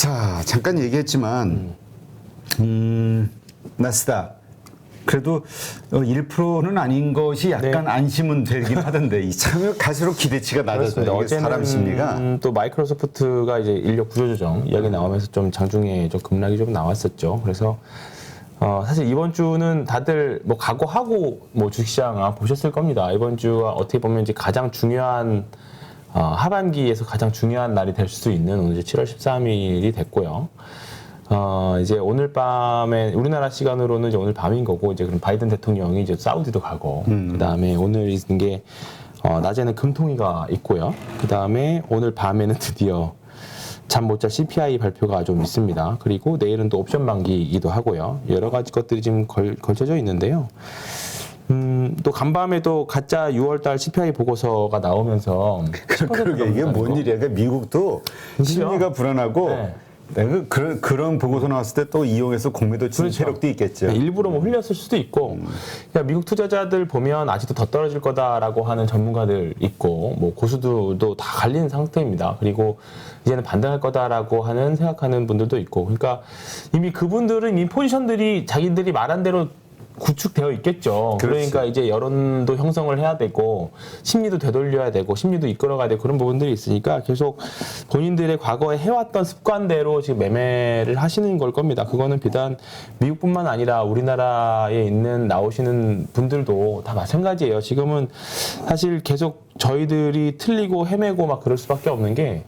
자, 잠깐 얘기했지만 나스닥 그래도 1%는 아닌 것이 약간 네. 안심은 되긴 하던데 참 갈수록 기대치가 낮아져요. 이게 사람 심리가. 또 마이크로소프트가 이제 인력 구조 조정 이야기 나오면서 좀 장중에 좀 급락이 좀 나왔었죠. 그래서 사실 이번 주는 다들 뭐 각오하고 뭐 주식시장 보셨을 겁니다. 이번 주가 어떻게 보면 이제 가장 중요한 하반기에서 가장 중요한 날이 될 수 있는 오늘 이제 7월 13일이 됐고요. 이제 오늘 밤에 우리나라 시간으로는 이제 오늘 밤인 거고 이제 그럼 바이든 대통령이 이제 사우디도 가고 그다음에 오늘 있는 게 낮에는 금통위가 있고요. 그다음에 오늘 밤에는 드디어 잠 못 잘 CPI 발표가 좀 있습니다. 그리고 내일은 또 옵션 만기이기도 하고요. 여러 가지 것들이 지금 걸쳐져 있는데요. 또 간밤에 또 가짜 6월달 CPI 보고서가 나오면서 그러게 이게 뭔 일이야? 그러니까 미국도 심리가 불안하고 네. 내가 그런 보고서 나왔을 때 또 이용해서 공매도 치는 세력도 있겠죠. 네, 일부러 뭐 흘렸을 수도 있고, 그러니까 미국 투자자들 보면 아직도 더 떨어질 거다라고 하는 전문가들 있고, 뭐 고수들도 다 갈리는 상태입니다. 그리고 이제는 반등할 거다라고 하는 생각하는 분들도 있고, 그러니까 이미 그분들은 이 포지션들이 자기들이 말한 대로 구축되어 있겠죠. 그렇지. 그러니까 이제 여론도 형성을 해야 되고 심리도 되돌려야 되고 심리도 이끌어가야 되고 그런 부분들이 있으니까 계속 본인들의 과거에 해왔던 습관대로 지금 매매를 하시는 걸 겁니다. 그거는 비단 미국뿐만 아니라 우리나라에 있는 나오시는 분들도 다 마찬가지예요. 지금은 사실 계속 저희들이 틀리고 헤매고 막 그럴 수밖에 없는 게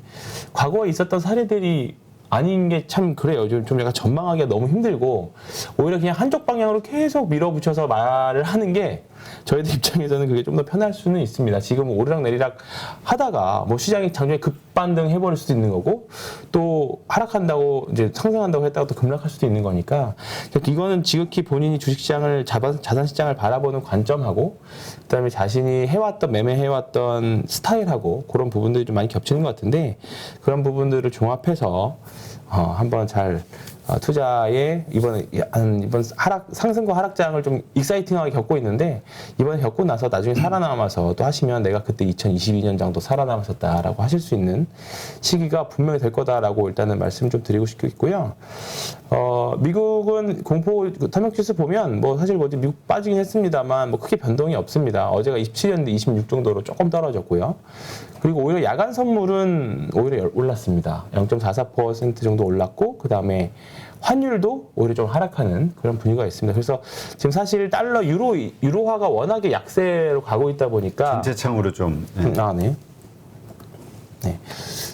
과거에 있었던 사례들이 아닌 게 참 그래요. 좀 약간 전망하기가 너무 힘들고 오히려 그냥 한쪽 방향으로 계속 밀어붙여서 말을 하는 게 저희들 입장에서는 그게 좀 더 편할 수는 있습니다. 지금 오르락 내리락 하다가 뭐 시장이 장중에 급반등 해버릴 수도 있는 거고 또 하락한다고 이제 상승한다고 했다가 또 급락할 수도 있는 거니까 이거는 지극히 본인이 주식시장을 자산시장을 바라보는 관점하고 그다음에 자신이 해왔던 매매해왔던 스타일하고 그런 부분들이 좀 많이 겹치는 것 같은데 그런 부분들을 종합해서 한번 잘 투자에 이번 상승과 하락장을 좀 익사이팅하게 겪고 있는데 이번에 겪고 나서 나중에 살아남아서 또 하시면 내가 그때 2022년 정도 살아남았었다라고 하실 수 있는 시기가 분명히 될 거다라고 일단은 말씀 좀 드리고 싶고요. 미국은 공포 탐욕지수 보면 뭐 사실 뭐지 미국 빠지긴 했습니다만 뭐 크게 변동이 없습니다. 어제가 27년대 26 정도로 조금 떨어졌고요. 그리고 오히려 야간 선물은 오히려 올랐습니다. 0.44% 정도 올랐고 그 다음에 환율도 오히려 좀 하락하는 그런 분위기가 있습니다. 그래서 지금 사실 달러 유로화가 워낙에 약세로 가고 있다 보니까 전체창으로 좀. 네.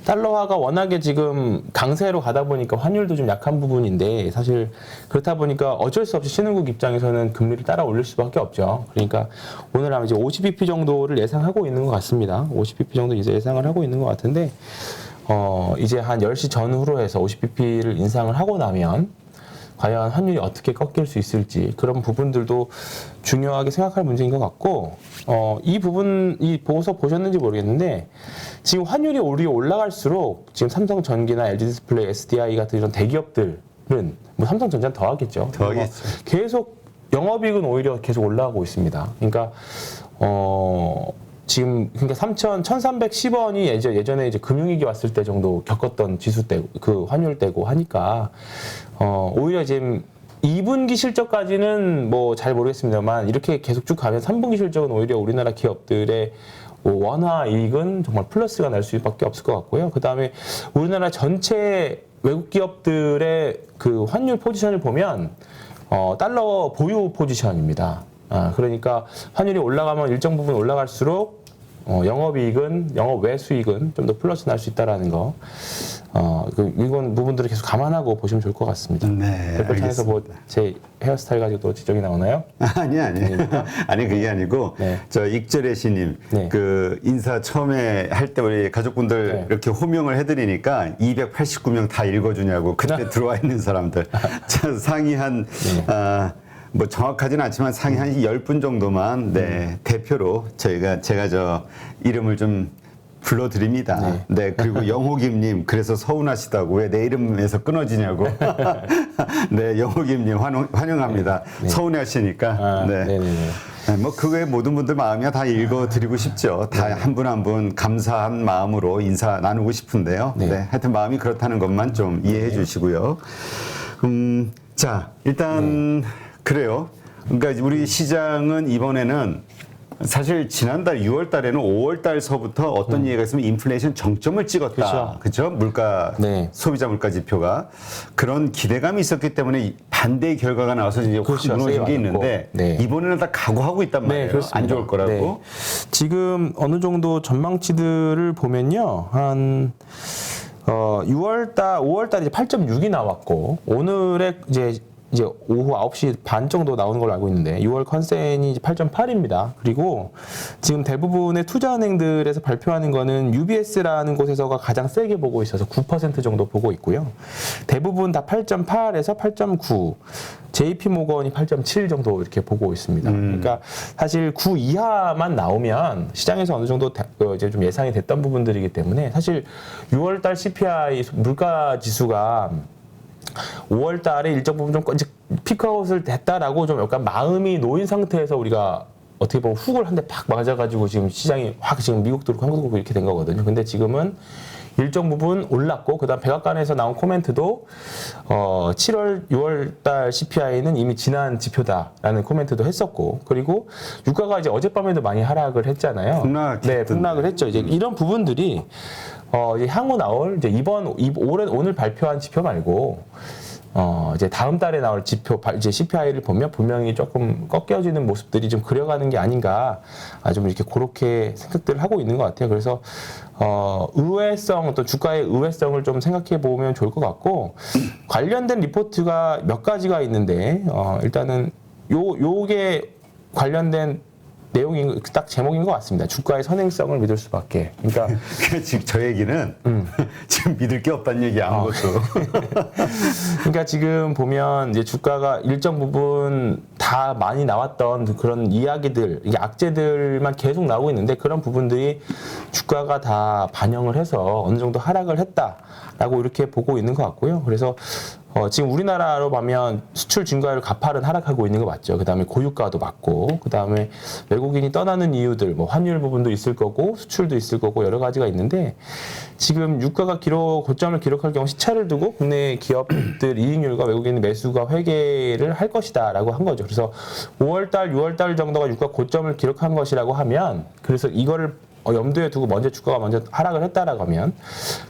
달러화가 워낙에 지금 강세로 가다 보니까 환율도 좀 약한 부분인데 사실 그렇다 보니까 어쩔 수 없이 신흥국 입장에서는 금리를 따라 올릴 수밖에 없죠. 그러니까 오늘 아마 이제 50bp 정도를 예상하고 있는 것 같습니다. 50bp 정도 이제 예상을 하고 있는 것 같은데 이제 한 10시 전후로 해서 50bp를 인상을 하고 나면 과연 환율이 어떻게 꺾일 수 있을지 그런 부분들도 중요하게 생각할 문제인 것 같고 이 보고서 보셨는지 모르겠는데 지금 환율이 올라갈수록 지금 삼성전기나 LG디스플레이, SDI 같은 이런 대기업들은 뭐 삼성전자는 더 하겠죠. 계속 영업이익은 오히려 계속 올라가고 있습니다. 그러니까 지금 그러니까 1,310원이 예전에 이제 금융위기 왔을 때 정도 겪었던 지수 때 그 환율 때고 하니까 오히려 지금 2분기 실적까지는 뭐 잘 모르겠습니다만 이렇게 계속 쭉 가면 3분기 실적은 오히려 우리나라 기업들의 원화 이익은 정말 플러스가 날 수밖에 없을 것 같고요. 그 다음에 우리나라 전체 외국 기업들의 그 환율 포지션을 보면 달러 보유 포지션입니다. 그러니까 환율이 올라가면 일정 부분 올라갈수록 영업이익은 영업 외 수익은 좀 더 플러스 날 수 있다라는 거. 이건 부분들을 계속 감안하고 보시면 좋을 것 같습니다. 네, 댓글창에서 뭐 제 헤어스타일 가지고 또 지적이 나오나요? 아니. 아니 그게 아니고 네. 저 익절의 시님 네. 그 인사 처음에 할 때 우리 가족분들 네. 이렇게 호명을 해드리니까 289명 다 읽어주냐고 그때 들어와 있는 사람들 자, 상위 한 뭐 정확하지는 않지만 상위 한 10분 정도만 대표로 제가 저 이름을 좀 불러드립니다. 네. 그리고 영호김님, 그래서 서운하시다고 왜 내 이름에서 끊어지냐고. 네, 영호김님 환영합니다. 서운해하시니까. 네. 네, 뭐 그 외 모든 분들 마음이야 다 읽어드리고 싶죠. 다 한 분 한 분 감사한 마음으로 인사 나누고 싶은데요. 네. 하여튼 마음이 그렇다는 것만 좀 이해해 주시고요. 자, 일단 그래요. 그러니까 우리 시장은 이번에는 사실 지난달 6월 달에는 5월 달서부터 어떤 얘기가 있으면 인플레이션 정점을 찍었다. 그렇죠? 물가 소비자 물가 지표가 그런 기대감이 있었기 때문에 반대의 결과가 나와서 이제 확 무너진 게 있는데 이번에는 다 각오하고 있단 말이에요. 안 좋을 거라고. 지금 어느 정도 전망치들을 보면요. 한 5월 달에 8.6이 나왔고 오늘의 이제 오후 9시 반 정도 나오는 걸로 알고 있는데 6월 컨센이 8.8입니다. 그리고 지금 대부분의 투자은행들에서 발표하는 거는 UBS라는 곳에서가 가장 세게 보고 있어서 9% 정도 보고 있고요. 대부분 다 8.8에서 8.9, JP모건이 8.7 정도 이렇게 보고 있습니다. 그러니까 사실 9 이하만 나오면 시장에서 어느 정도 이제 좀 예상이 됐던 부분들이기 때문에 사실 6월 달 CPI 물가 지수가 5월 달에 일정 부분 좀 피크아웃을 됐다라고 좀 약간 마음이 놓인 상태에서 우리가 어떻게 보면 훅을 한 대 팍 맞아가지고 지금 시장이 확 지금 미국도 그렇고 한국도 그렇고 이렇게 된 거거든요. 근데 지금은 일정 부분 올랐고 그다음 백악관에서 나온 코멘트도 7월, 6월 달 CPI는 이미 지난 지표다라는 코멘트도 했었고 그리고 유가가 이제 어젯밤에도 많이 하락을 했잖아요. 폭락을 했죠. 이제 이런 부분들이 이제 향후 나올 이제 오늘 발표한 지표 말고 이제 다음 달에 나올 지표 이제 CPI를 보면 분명히 조금 꺾여지는 모습들이 좀 그려가는 게 아닌가 좀 이렇게 그렇게 생각들을 하고 있는 것 같아요. 그래서 의외성 또 주가의 의외성을 좀 생각해 보면 좋을 것 같고 관련된 리포트가 몇 가지가 있는데 일단은 요게 관련된 내용이 딱 제목인 것 같습니다. 주가의 선행성을 믿을 수밖에. 그러니까 지금 저 얘기는 지금 믿을 게 없다는 얘기 아무것도. 그러니까 지금 보면 이제 주가가 일정 부분 다 많이 나왔던 그런 이야기들, 이게 악재들만 계속 나오고 있는데 그런 부분들이 주가가 다 반영을 해서 어느 정도 하락을 했다라고 이렇게 보고 있는 것 같고요. 그래서 지금 우리나라로 보면 수출 증가율 가파른 하락하고 있는 거 맞죠. 그다음에 고유가도 맞고, 그다음에 외국인이 떠나는 이유들, 뭐 환율 부분도 있을 거고, 수출도 있을 거고 여러 가지가 있는데 지금 유가가 고점을 기록할 경우 시차를 두고 국내 기업들 이익률과 외국인 매수가 회계를 할 것이다라고 한 거죠. 그래서 5월달, 6월달 정도가 유가 고점을 기록한 것이라고 하면, 그래서 이거를 염두에 두고 주가가 먼저 하락을 했다라고 하면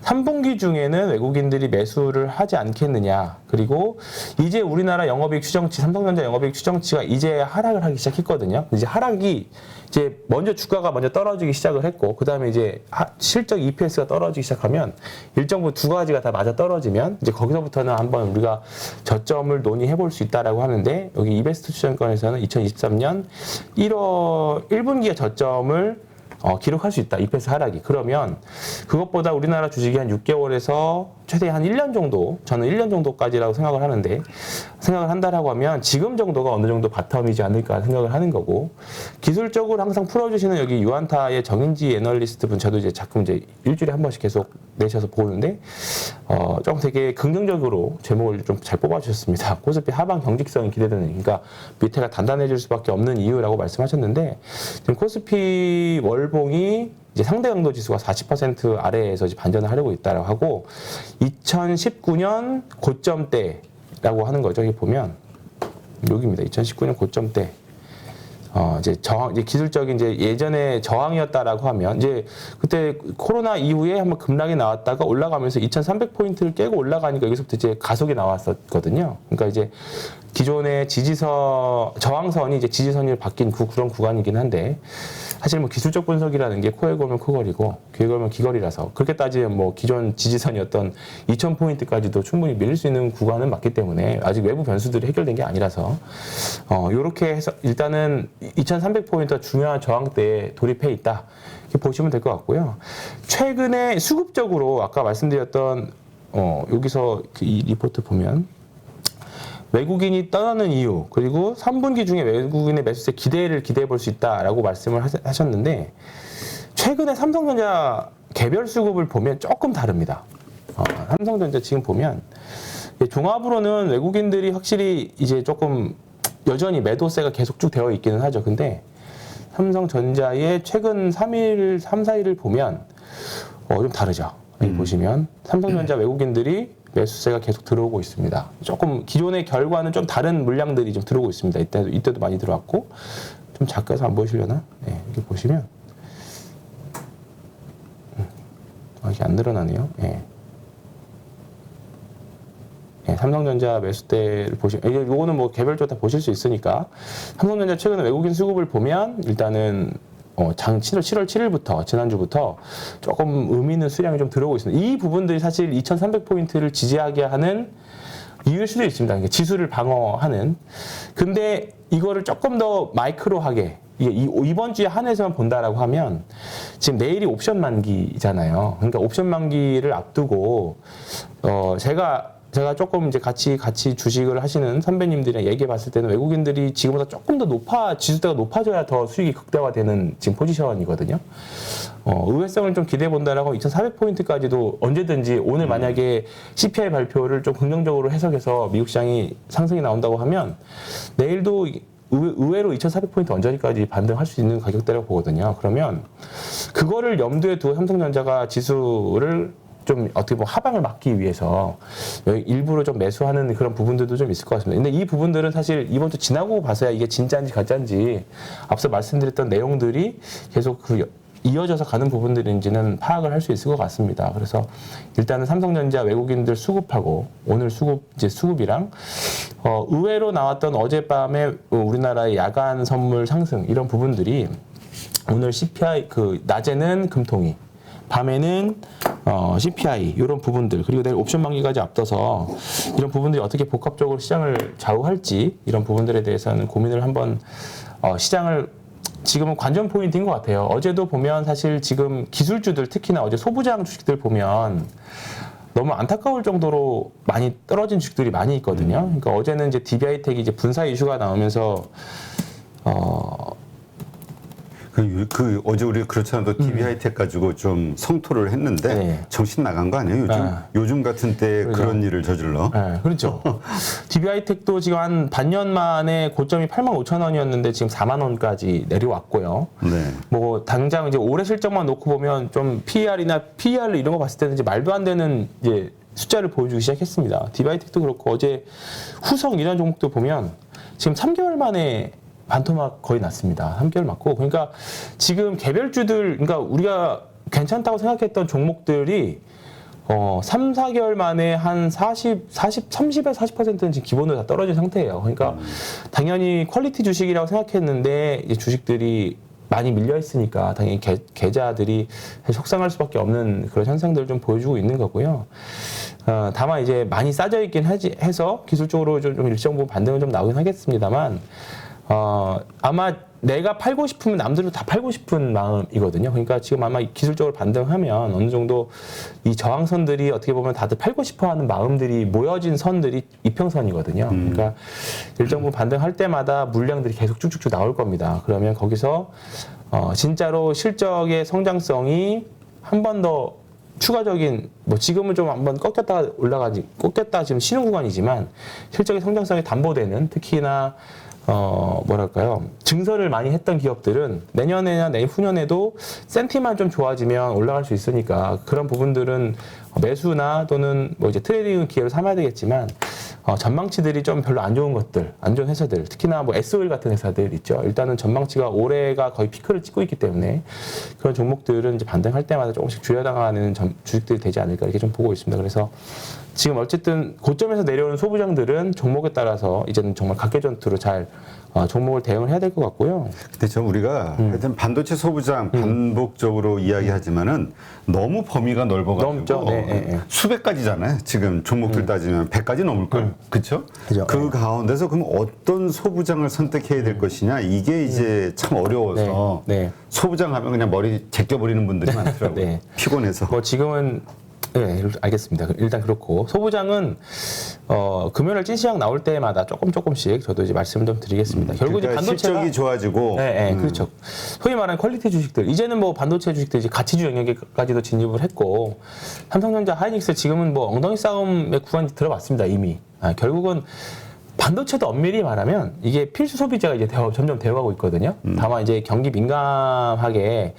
3분기 중에는 외국인들이 매수를 하지 않겠느냐. 그리고 이제 우리나라 영업이익 추정치, 삼성전자 영업이익 추정치가 이제 하락을 하기 시작했거든요. 이제 하락이 이제 주가가 먼저 떨어지기 시작을 했고, 그 다음에 이제 실적 EPS가 떨어지기 시작하면 일정 부분 두 가지가 다 맞아 떨어지면 이제 거기서부터는 한번 우리가 저점을 논의해 볼 수 있다라고 하는데, 여기 이베스트 추정권에서는 2023년 1분기에 저점을 기록할 수 있다. EPS 하락이. 그러면 그것보다 우리나라 주식이 한 6개월에서 최대 한 1년 정도, 저는 1년 정도까지라고 생각을 한다라고 하면 지금 정도가 어느 정도 바텀이지 않을까 생각을 하는 거고, 기술적으로 항상 풀어주시는 여기 유안타의 정인지 애널리스트 분, 저도 이제 가끔 일주일에 한 번씩 계속 내셔서 보는데, 좀 되게 긍정적으로 제목을 좀 잘 뽑아주셨습니다. 코스피 하방 경직성이 기대되는, 그러니까 밑에가 단단해질 수밖에 없는 이유라고 말씀하셨는데, 지금 코스피 월봉이 이제 상대 강도 지수가 40% 아래에서 이제 반전을 하려고 있다라고 하고, 2019년 고점대라고 하는 거죠. 여기 보면 여기입니다. 2019년 고점대. 이제 기술적인 예전에 저항이었다라고 하면, 이제 그때 코로나 이후에 한번 급락이 나왔다가 올라가면서 2,300포인트를 깨고 올라가니까 여기서부터 이제 가속이 나왔었거든요. 그러니까 이제 기존의 저항선이 이제 지지선이 바뀐 그런 구간이긴 한데, 사실 뭐 기술적 분석이라는 게 코에 걸면 코걸이고 귀에 걸면 귀걸이라서, 그렇게 따지면 뭐 기존 지지선이었던 2,000포인트까지도 충분히 밀릴 수 있는 구간은 맞기 때문에 아직 외부 변수들이 해결된 게 아니라서 요렇게 해서 일단은 2,300포인트가 중요한 저항대에 돌입해 있다, 이렇게 보시면 될 것 같고요. 최근에 수급적으로 아까 말씀드렸던 여기서 이 리포트 보면 외국인이 떠나는 이유, 그리고 3분기 중에 외국인의 매수세 기대해 볼 수 있다라고 말씀을 하셨는데, 최근에 삼성전자 개별 수급을 보면 조금 다릅니다. 삼성전자 지금 보면 종합으로는 외국인들이 확실히 이제 조금 여전히 매도세가 계속 쭉 되어 있기는 하죠. 근데 삼성전자의 최근 3일, 3, 4일을 보면 좀 다르죠. 여기 보시면 삼성전자 외국인들이 매수세가 계속 들어오고 있습니다. 조금 기존의 결과는 좀 다른 물량들이 좀 들어오고 있습니다. 이때도 많이 들어왔고 좀 작게서 안 보이시려나? 네, 이렇게 보시면 이게 안 늘어나네요. 네. 네, 삼성전자 매수대를 보시면 이거는 뭐 개별적으로 다 보실 수 있으니까 삼성전자 최근에 외국인 수급을 보면 일단은 7월 7일부터 지난주부터 조금 의미 있는 수량이 좀 들어오고 있습니다. 이 부분들이 사실 2,300포인트를 지지하게 하는 이유일 수도 있습니다. 그러니까 지수를 방어하는. 근데 이거를 조금 더 마이크로하게 이번 주에 한해서만 본다라고 하면 지금 내일이 옵션 만기잖아요. 그러니까 옵션 만기를 앞두고 제가 조금 이제 같이 주식을 하시는 선배님들이랑 얘기해 봤을 때는 외국인들이 지금보다 조금 더 지수대가 높아져야 더 수익이 극대화되는 지금 포지션이거든요. 의외성을 좀 기대해 본다라고 2,400포인트까지도 언제든지 오늘 만약에 CPI 발표를 좀 긍정적으로 해석해서 미국 시장이 상승이 나온다고 하면 내일도 의외로 2,400포인트 언저리까지 반등할 수 있는 가격대라고 보거든요. 그러면 그거를 염두에 두고 삼성전자가 지수를 좀 어떻게 보면 하방을 막기 위해서 일부러 좀 매수하는 그런 부분들도 좀 있을 것 같습니다. 근데 이 부분들은 사실 이번 주 지나고 봐서야 이게 진짜인지 가짜인지 앞서 말씀드렸던 내용들이 계속 이어져서 가는 부분들인지는 파악을 할 수 있을 것 같습니다. 그래서 일단은 삼성전자 외국인들 수급하고 오늘 수급이랑 의외로 나왔던 어젯밤에 우리나라의 야간 선물 상승 이런 부분들이 오늘 CPI 낮에는 금통위 밤에는 CPI 이런 부분들 그리고 내일 옵션 만기까지 앞둬서 이런 부분들이 어떻게 복합적으로 시장을 좌우할지 이런 부분들에 대해서는 고민을 한번 시장을 지금은 관전 포인트인 것 같아요. 어제도 보면 사실 지금 기술주들 특히나 어제 소부장 주식들 보면 너무 안타까울 정도로 많이 떨어진 주식들이 많이 있거든요. 그러니까 어제는 이제 DB하이텍이 이제 분사 이슈가 나오면서 어제 우리 그렇지 않아도 TV 하이텍 가지고 좀 성토를 했는데 네. 정신 나간 거 아니에요 요즘? 요즘 같은 때 그렇죠. 그런 일을 저질러? 네, 그렇죠. DB하이텍도 지금 한 반년 만에 고점이 85,000원이었는데 지금 4만 원까지 내려왔고요. 네. 뭐 당장 이제 올해 실적만 놓고 보면 좀 PER이나 PER 이런 거 봤을 때는 이제 말도 안 되는 이제 숫자를 보여주기 시작했습니다. DB하이텍도 그렇고 어제 후성 이런 종목도 보면 지금 3개월 만에 반토막 거의 났습니다. 3개월 맞고. 그러니까 지금 개별주들, 그러니까 우리가 괜찮다고 생각했던 종목들이 3, 4개월 만에 한 30에서 40%는 지금 기본으로 다 떨어진 상태예요. 그러니까 당연히 퀄리티 주식이라고 생각했는데 이제 주식들이 많이 밀려 있으니까 당연히 계좌들이 속상할 수밖에 없는 그런 현상들을 좀 보여주고 있는 거고요. 다만 이제 많이 싸져 있긴 해서 기술적으로 좀 일정 부분 반등은 좀 나오긴 하겠습니다만 아마 내가 팔고 싶으면 남들도 다 팔고 싶은 마음이거든요. 그러니까 지금 아마 기술적으로 반등하면 어느 정도 이 저항선들이 어떻게 보면 다들 팔고 싶어 하는 마음들이 모여진 선들이 이평선이거든요. 그러니까 일정 부분 반등할 때마다 물량들이 계속 쭉쭉쭉 나올 겁니다. 그러면 거기서 진짜로 실적의 성장성이 한 번 더 추가적인 뭐 지금은 좀 한번 꺾였다 지금 쉬는 구간이지만 실적의 성장성이 담보되는 특히나 증설을 많이 했던 기업들은 내년에나 내후년에도 센티만 좀 좋아지면 올라갈 수 있으니까 그런 부분들은 매수나 또는 뭐 이제 트레이딩 기회를 삼아야 되겠지만 전망치들이 좀 별로 안 좋은 것들, 안 좋은 회사들, 특히나 뭐 SOL 같은 회사들 있죠. 일단은 전망치가 올해가 거의 피크를 찍고 있기 때문에 그런 종목들은 이제 반등할 때마다 조금씩 주저당하는 주식들이 되지 않을까 이렇게 좀 보고 있습니다. 그래서 지금 어쨌든 고점에서 내려오는 소부장들은 종목에 따라서 이제는 정말 각계전투로 잘 종목을 대응을 해야 될 것 같고요. 근데 우리가 하여튼 반도체 소부장 반복적으로 이야기하지만은 너무 범위가 넓어가지고 넓죠. 네. 수백 가지잖아요. 지금 종목들 따지면 100가지 넘을 걸, 그렇죠? 그 가운데서 그럼 어떤 소부장을 선택해야 될 것이냐 이게 이제 참 어려워서 소부장 하면 그냥 머리 제껴버리는 분들이 많더라고요. 피곤해서. 뭐 지금은 네, 알겠습니다. 일단 그렇고 소부장은 금요일 찐시장 나올 때마다 조금씩 저도 이제 말씀을 좀 드리겠습니다. 결국 이제 그러니까 반도체가 실적이 좋아지고 네, 그렇죠. 소위 말하는 퀄리티 주식들 이제는 뭐 반도체 주식들 이제 가치주 영역에까지도 진입을 했고 삼성전자, 하이닉스 지금은 뭐 엉덩이 싸움의 구간이 들어봤습니다 이미. 결국은 반도체도 엄밀히 말하면 이게 필수 소비재가 이제 점점 되어가고 있거든요. 다만 이제 경기 민감하게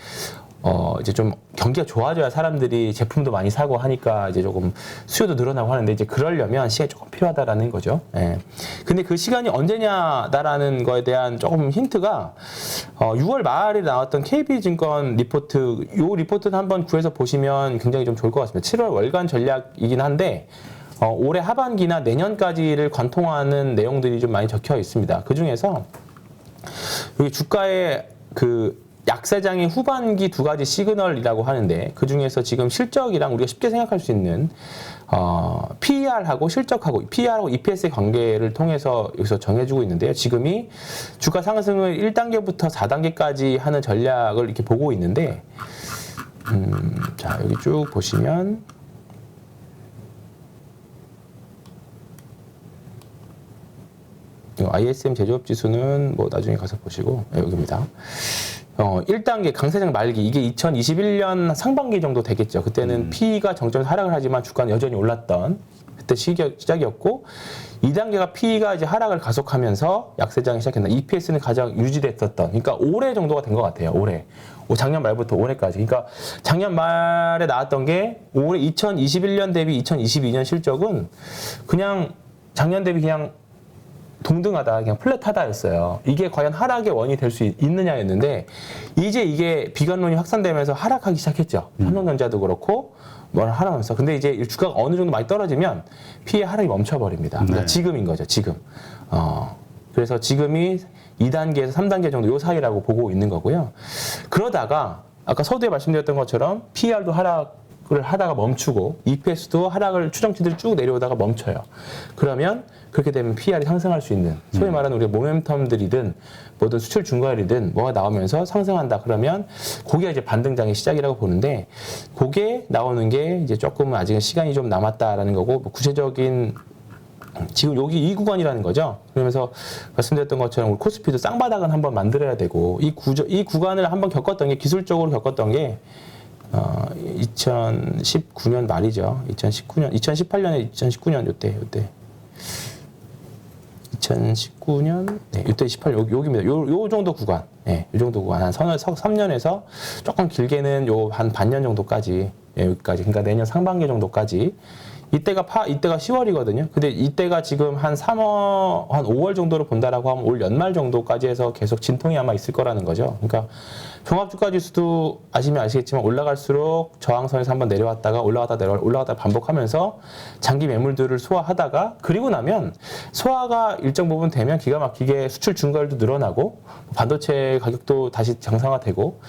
이제 좀 경기가 좋아져야 사람들이 제품도 많이 사고 하니까 이제 조금 수요도 늘어나고 하는데 이제 그러려면 시간이 조금 필요하다라는 거죠. 예. 근데 그 시간이 언제냐다라는 거에 대한 조금 힌트가 6월 말에 나왔던 KB증권 리포트, 요 리포트는 한번 구해서 보시면 굉장히 좀 좋을 것 같습니다. 7월 월간 전략이긴 한데 올해 하반기나 내년까지를 관통하는 내용들이 좀 많이 적혀 있습니다. 그 중에서 여기 주가의 그 약세장의 후반기 두 가지 시그널이라고 하는데 그 중에서 지금 실적이랑 우리가 쉽게 생각할 수 있는 PER하고 실적하고 PER하고 EPS의 관계를 통해서 여기서 정해주고 있는데요. 지금이 주가 상승을 1단계부터 4단계까지 하는 전략을 이렇게 보고 있는데 자 여기 쭉 보시면 ISM 제조업 지수는 뭐 나중에 가서 보시고 여기입니다. 1단계 강세장 말기 이게 2021년 상반기 정도 되겠죠. 그때는 PE가 정점에서 하락을 하지만 주가는 여전히 올랐던 그때 시작이었고 2단계가 PE가 이제 하락을 가속하면서 약세장이 시작했나. EPS는 가장 유지됐었던 그러니까 올해 정도가 된 것 같아요. 올해. 작년 말부터 올해까지. 그러니까 작년 말에 나왔던 게 올해 2021년 대비 2022년 실적은 그냥 작년 대비 그냥 동등하다, 그냥 플랫하다였어요. 이게 과연 하락의 원인이 될 수 있느냐였는데 이제 이게 비관론이 확산되면서 하락하기 시작했죠. 삼성전자도 그렇고 뭘 하락하면서. 근데 이제 주가가 어느 정도 많이 떨어지면 피해 하락이 멈춰버립니다. 그러니까 지금인 거죠, 지금. 그래서 지금이 2단계에서 3단계 정도 요 사이라고 보고 있는 거고요. 그러다가 아까 서두에 말씀드렸던 것처럼 PER도 하락을 하다가 멈추고 EPS도 하락을 추정치들이 쭉 내려오다가 멈춰요. 그러면 그렇게 되면 PER이 상승할 수 있는 소위 말하는 우리가 모멘텀들이든 뭐든 수출 증가율이든 뭐가 나오면서 상승한다 그러면 그게 이제 반등장의 시작이라고 보는데 그게 나오는 게 이제 조금 아직은 시간이 좀 남았다라는 거고 뭐 구체적인 지금 여기 이 구간이라는 거죠. 그러면서 말씀드렸던 것처럼 우리 코스피도 쌍바닥은 한번 만들어야 되고 이 구간을 한번 겪었던 게 기술적으로 겪었던 게 2019년 말이죠. 2018년에 2019년 요때 2019년, 네, 이때 18, 여기입니다. 요 정도 구간, 네, 요 정도 구간. 한 3년에서 조금 길게는 요 한 반년 정도까지, 네, 여기까지. 그러니까 내년 상반기 정도까지. 이때가 10월이거든요. 근데 이때가 지금 한 5월 정도로 본다라고 하면 올 연말 정도까지 해서 계속 진통이 아마 있을 거라는 거죠. 그러니까 종합주가 지수도 아시면 아시겠지만 올라갈수록 저항선에서 한번 내려왔다가 올라갔다 반복하면서 장기 매물들을 소화하다가 그리고 나면 소화가 일정 부분 되면 기가 막히게 수출 증가율도 늘어나고 반도체 가격도 다시 정상화되고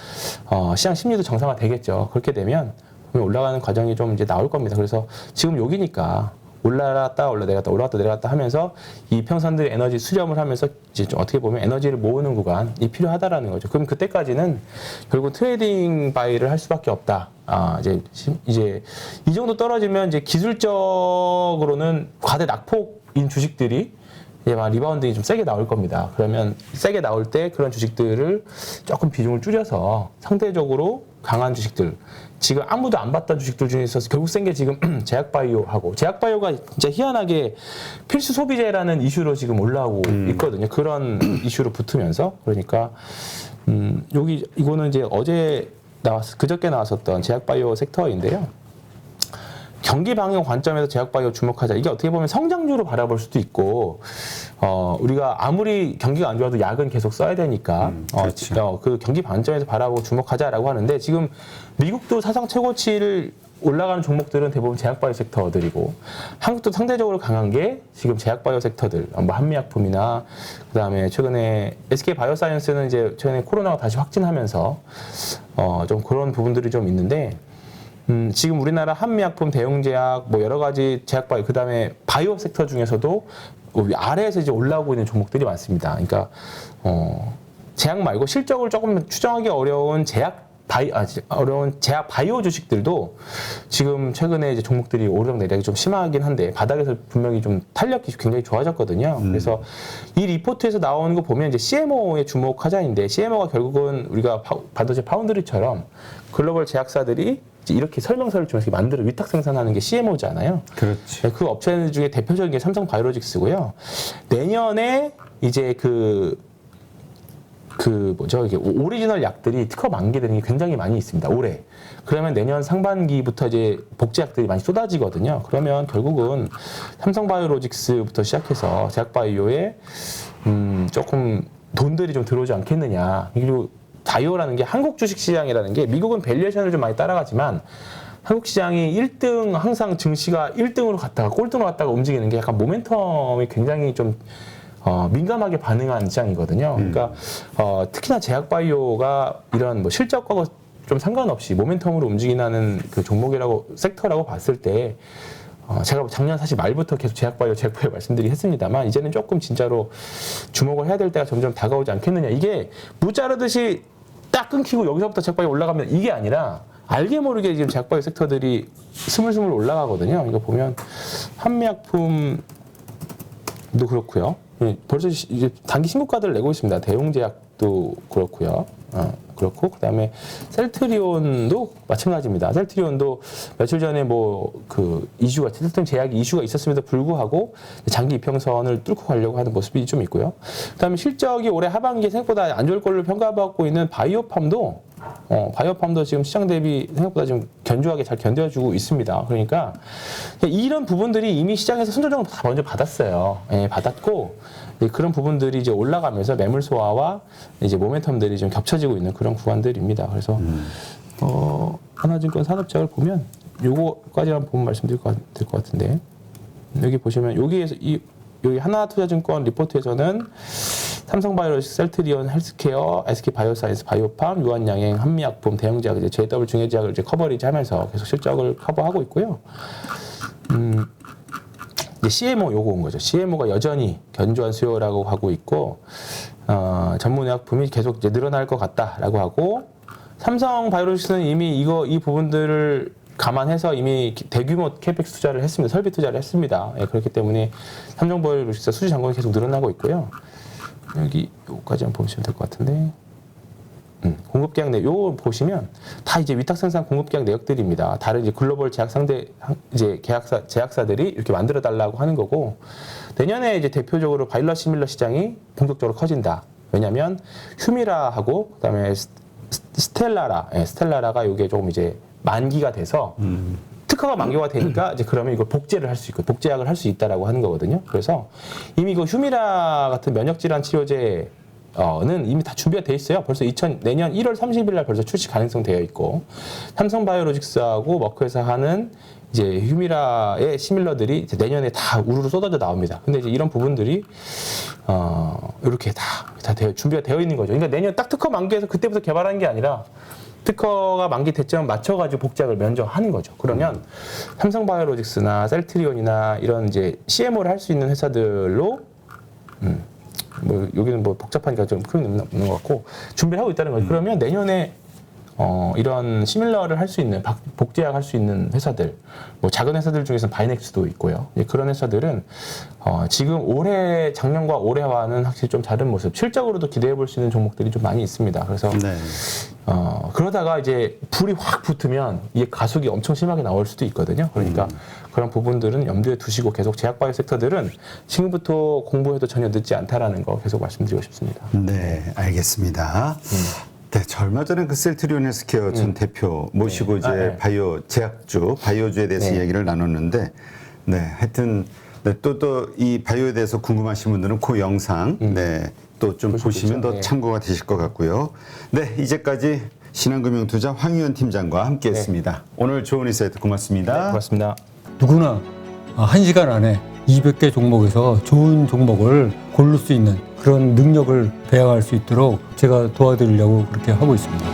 시장 심리도 정상화되겠죠. 그렇게 되면 올라가는 과정이 좀 이제 나올 겁니다. 그래서 지금 여기니까 올라갔다 내려갔다 하면서 이 평선들의 에너지 수렴을 하면서 이제 좀 어떻게 보면 에너지를 모으는 구간이 필요하다라는 거죠. 그럼 그때까지는 결국 트레이딩 바이를 할 수밖에 없다. 이제 이 정도 떨어지면 이제 기술적으로는 과대 낙폭인 주식들이 이제 막 리바운딩이 좀 세게 나올 겁니다. 그러면 세게 나올 때 그런 주식들을 조금 비중을 줄여서 상대적으로 강한 주식들, 지금 아무도 안 봤던 주식들 중에 있어서 결국 센 게 지금 제약바이오하고 제약바이오가 진짜 희한하게 필수 소비재라는 이슈로 지금 올라오고 있거든요. 그런 이슈로 붙으면서 그러니까 이거는 이제 그저께 나왔었던 제약바이오 섹터인데요. 경기 방역 관점에서 제약바이오 주목하자. 이게 어떻게 보면 성장주로 바라볼 수도 있고, 우리가 아무리 경기가 안 좋아도 약은 계속 써야 되니까, 그 경기 관점에서 바라보고 주목하자라고 하는데, 지금 미국도 사상 최고치를 올라가는 종목들은 대부분 제약바이오 섹터들이고, 한국도 상대적으로 강한 게 지금 제약바이오 섹터들, 뭐 한미약품이나, 그 다음에 최근에 SK바이오사이언스는 이제 최근에 코로나가 다시 확진하면서, 좀 그런 부분들이 좀 있는데, 지금 우리나라 한미약품, 대웅제약, 뭐 여러 가지 제약바이오, 그 다음에 바이오 섹터 중에서도 아래에서 이제 올라오고 있는 종목들이 많습니다. 그러니까, 제약 말고 실적을 조금 추정하기 어려운 제약 어려운 제약 바이오 주식들도 지금 최근에 이제 종목들이 오르락 내리락이 좀 심하긴 한데 바닥에서 분명히 좀 탄력이 굉장히 좋아졌거든요. 그래서 이 리포트에서 나오는 거 보면 이제 CMO에 주목하자인데 CMO가 결국은 우리가 반도체 파운드리처럼 글로벌 제약사들이 이제 이렇게 설명서를 좀 이렇게 만들어 위탁 생산하는 게 CMO잖아요. 그렇지. 그 업체 중에 대표적인 게 삼성바이오로직스고요. 내년에 이제 이게 오리지널 약들이 특허 만기되는 게 굉장히 많이 있습니다. 올해. 그러면 내년 상반기부터 이제 복제약들이 많이 쏟아지거든요. 그러면 결국은 삼성바이오로직스부터 시작해서 제약바이오에 조금 돈들이 좀 들어오지 않겠느냐. 그리고 바이오라는 게 한국 주식시장이라는 게 미국은 밸류에이션을 좀 많이 따라가지만 한국 시장이 1등 항상 증시가 1등으로 갔다가 꼴등으로 갔다가 움직이는 게 약간 모멘텀이 굉장히 좀 민감하게 반응한 시장이거든요. 그러니까 특히나 제약바이오가 이런 뭐 실적과 좀 상관없이 모멘텀으로 움직이는 그 종목이라고 섹터라고 봤을 때 제가 작년 사실 말부터 계속 제약바이오 말씀드리긴 했습니다만 이제는 조금 진짜로 주목을 해야 될 때가 점점 다가오지 않겠느냐. 이게 무 자르듯이 딱 끊기고 여기서부터 제약바이오 올라가면 이게 아니라 알게 모르게 지금 제약바이오 섹터들이 스물스물 올라가거든요. 이거 보면 한미약품도 그렇고요. 벌써 이제 단기 신고가들을 내고 있습니다. 대웅제약도 그렇고요. 그렇고 그다음에 셀트리온도 마찬가지입니다. 셀트리온도 며칠 전에 뭐 그 이슈가 셀트리온 제약이 이슈가 있었음에도 불구하고 장기 이평선을 뚫고 가려고 하는 모습이 좀 있고요. 그다음에 실적이 올해 하반기에 생각보다 안 좋을 걸로 평가받고 있는 바이오팜도 지금 시장 대비 생각보다 좀 견조하게 잘 견뎌주고 있습니다. 그러니까 이런 부분들이 이미 시장에서 선조정을 다 먼저 받았어요. 받았고 그런 부분들이 이제 올라가면서 매물 소화와 이제 모멘텀들이 좀 겹쳐지고 있는 그런 구간들입니다. 그래서 하나증권 산업제약을 보면 요거까지 한번 보면 말씀드릴 것 같은데 여기 보시면 여기 하나투자증권 리포트에서는 삼성바이오로직스, 셀트리온, 헬스케어, SK바이오사이언스, 바이오팜, 유한양행, 한미약품, 대형제약, 이제 JW 중해제약을 이제 커버리지하면서 계속 실적을 커버하고 있고요. 이제 CMO 요거 온 거죠. CMO가 여전히 견조한 수요라고 하고 있고 전문의약품이 계속 이제 늘어날 것 같다라고 하고 삼성바이오로직스는 이미 이 부분들을 감안해서 이미 대규모 캐펙스 투자를 했습니다. 설비 투자를 했습니다. 그렇기 때문에 삼성바이오로직스 수주 잔고는 계속 늘어나고 있고요. 여기까지 한번 보시면 될 것 같은데 공급계약 내역 요거 보시면 다 이제 위탁 생산 공급계약 내역들입니다. 다른 이제 글로벌 제약사들이 이렇게 만들어 달라고 하는 거고 내년에 이제 대표적으로 바이러시밀러 시장이 본격적으로 커진다. 왜냐하면 휴미라하고 그다음에 스텔라라가 이게 조금 이제 만기가 돼서 특허가 만기가 되니까 이제 그러면 이걸 복제를 할 수 있고 복제약을 할 수 있다라고 하는 거거든요. 그래서 이미 그 휴미라 같은 면역 질환 치료제는 이미 다 준비가 돼 있어요. 벌써 내년 1월 30일 날 벌써 출시 가능성 되어 있고 삼성바이오로직스하고 머크에서 하는 이제 휴미라의 시밀러들이 이제 내년에 다 우르르 쏟아져 나옵니다. 근데 이제 이런 부분들이 이렇게 다 준비가 되어 있는 거죠. 그러니까 내년 딱 특허 만기해서 그때부터 개발하는 게 아니라 특허가 만기 대점 맞춰가지고 복제약을 면적하는 거죠. 그러면 삼성바이오로직스나 셀트리온이나 이런 이제 CMO를 할 수 있는 회사들로 뭐 여기는 뭐 복잡하니까 좀 큰 의미는 없는 것 같고 준비를 하고 있다는 거죠. 그러면 내년에 이런 시밀러를 할 수 있는 복제약 할 수 있는 회사들, 뭐 작은 회사들 중에서는 바이넥스도 있고요. 그런 회사들은 지금 작년과 올해와는 확실히 좀 다른 모습, 실적으로도 기대해 볼 수 있는 종목들이 좀 많이 있습니다. 그래서 그러다가 이제 불이 확 붙으면 이게 가속이 엄청 심하게 나올 수도 있거든요. 그러니까 그런 부분들은 염두에 두시고 계속 제약바이오 섹터들은 지금부터 공부해도 전혀 늦지 않다라는 거 계속 말씀드리고 싶습니다. 네, 알겠습니다. 네, 얼마 전에 그 셀트리온 헬스케어 전 대표 모시고 이제 바이오주에 대해서 이야기를 나눴는데, 하여튼 또 이 바이오에 대해서 궁금하신 분들은 그 영상 또 좀 보시면 더 참고가 되실 것 같고요. 네, 이제까지 신한금융투자 황희연 팀장과 함께했습니다. 오늘 좋은 인사이트 고맙습니다. 네, 고맙습니다. 누구나 1시간 안에 200개 종목에서 좋은 종목을 고를 수 있는 그런 능력을 배양할 수 있도록 제가 도와드리려고 그렇게 하고 있습니다.